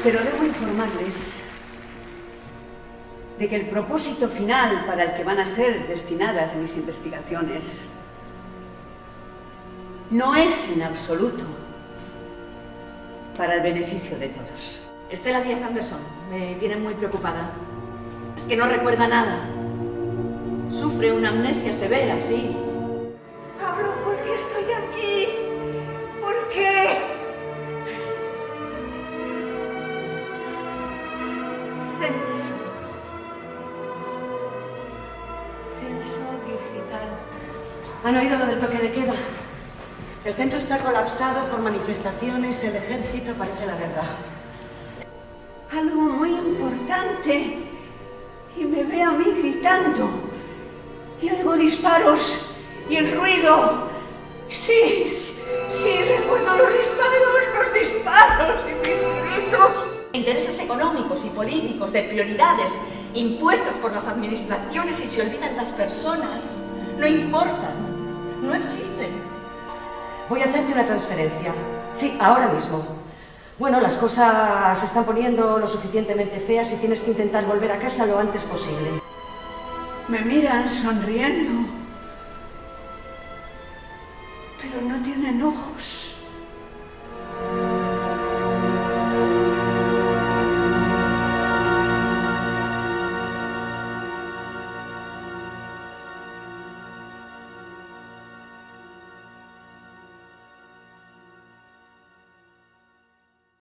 Pero debo informarles de que el propósito final para el que van a ser destinadas mis investigaciones no es en absoluto para el beneficio de todos. Estela Díaz Anderson me tiene muy preocupada. Es que no recuerda nada. Sufre una amnesia severa, sí. Pablo, ¿por qué estoy aquí? ¿Por qué? Censo digital. ¿Han oído lo del toque de queda? El centro está colapsado por manifestaciones, el ejército parece la verdad. Algo muy importante. Y me ve a mí gritando. Y oigo disparos y el ruido. Sí, recuerdo los disparos y mis gritos. Intereses económicos y políticos, de prioridades impuestas por las administraciones y se olvidan las personas. No importan, no existen. Voy a hacerte una transferencia. Sí, ahora mismo. Bueno, las cosas se están poniendo lo suficientemente feas y tienes que intentar volver a casa lo antes posible. Me miran sonriendo, pero no tienen ojos.